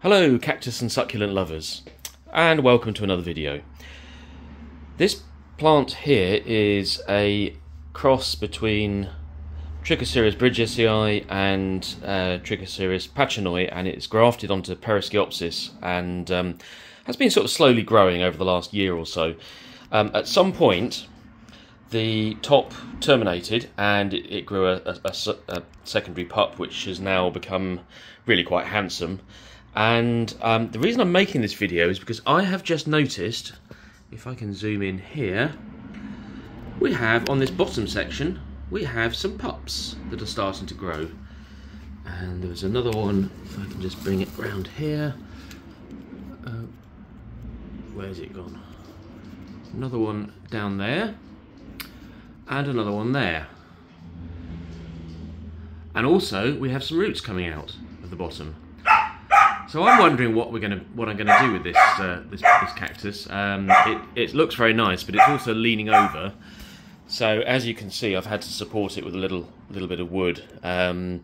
Hello cactus and succulent lovers, and welcome to another video. This plant here is a cross between Trichocereus Bridgesii and Trichocereus Pachanoi, and it's grafted onto Pereskiopsis and has been sort of slowly growing over the last year or so. At some point the top terminated and it grew a secondary pup, which has now become really quite handsome. And the reason I'm making this video is because I have just noticed, if I can zoom in here, we have on this bottom section, we have some pups that are starting to grow. And there's another one, if I can just bring it round here. Where's it gone? Another one down there, and another one there. And also we have some roots coming out of the bottom. So I'm wondering what I'm gonna do with this this cactus. It looks very nice, but it's also leaning over. So as you can see, I've had to support it with a little bit of wood, and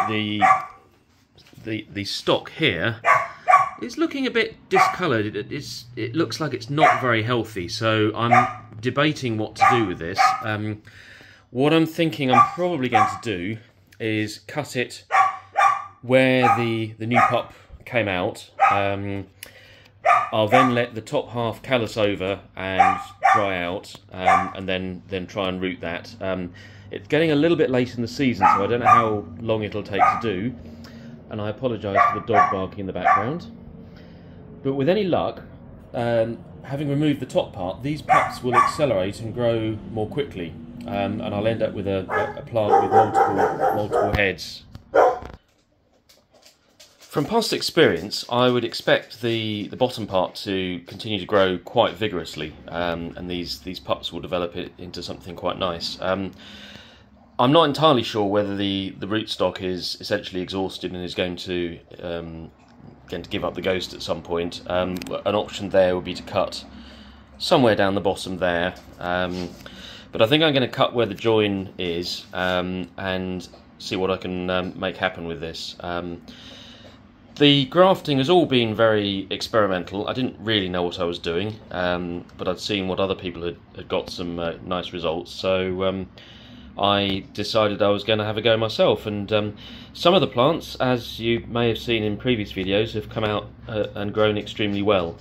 the stock here is looking a bit discoloured. It looks like it's not very healthy. So I'm debating what to do with this. What I'm thinking I'm probably going to do is cut it where the new pup came out. I'll then let the top half callus over and dry out, and then try and root that. It's getting a little bit late in the season, so I don't know how long it'll take to do, and I apologise for the dog barking in the background. But with any luck, having removed the top part, these pups will accelerate and grow more quickly, and I'll end up with a plant with multiple heads. From past experience, I would expect the bottom part to continue to grow quite vigorously, and these pups will develop it into something quite nice. I'm not entirely sure whether the rootstock is essentially exhausted and is going to give up the ghost at some point. An option there would be to cut somewhere down the bottom there, but I think I'm going to cut where the join is, and see what I can make happen with this. The grafting has all been very experimental. I didn't really know what I was doing, but I'd seen what other people had got some nice results, so I decided I was going to have a go myself. And some of the plants, as you may have seen in previous videos, have come out and grown extremely well.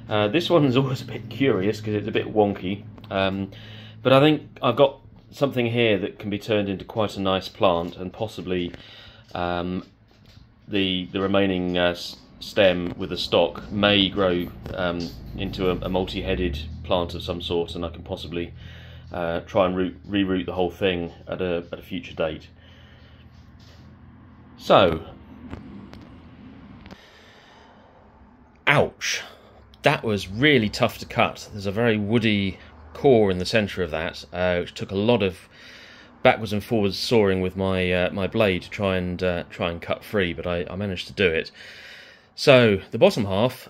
This one is always a bit curious because it's a bit wonky, but I think I've got something here that can be turned into quite a nice plant, and possibly the remaining stem with the stock may grow into a multi-headed plant of some sort, and I can possibly try and reroot the whole thing at a future date. So, ouch, that was really tough to cut. There's a very woody core in the centre of that, which took a lot of backwards and forwards sawing with my my blade to try and cut free, but I managed to do it. So the bottom half,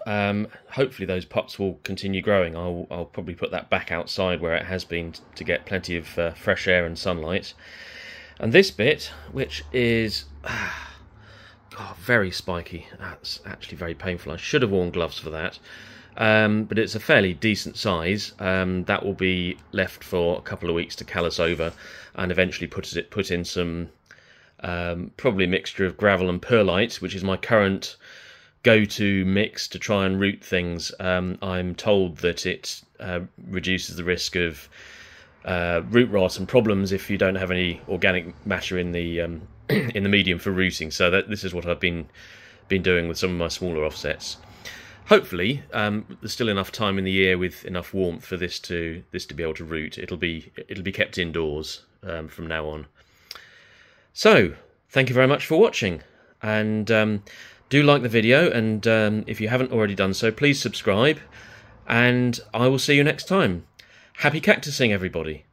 hopefully those pups will continue growing. I'll probably put that back outside where it has been to get plenty of fresh air and sunlight. And this bit, which is very spiky, that's actually very painful. I should have worn gloves for that. But it's a fairly decent size. That will be left for a couple of weeks to callus over, and eventually put in some probably a mixture of gravel and perlite, which is my current go-to mix to try and root things. I'm told that it reduces the risk of root rot and problems if you don't have any organic matter in the in the medium for rooting. So this is what I've been doing with some of my smaller offsets. Hopefully, there's still enough time in the year with enough warmth for this to be able to root. It'll be kept indoors from now on. So, thank you very much for watching, and do like the video, and if you haven't already done so, please subscribe, and I will see you next time. Happy cactusing, everybody.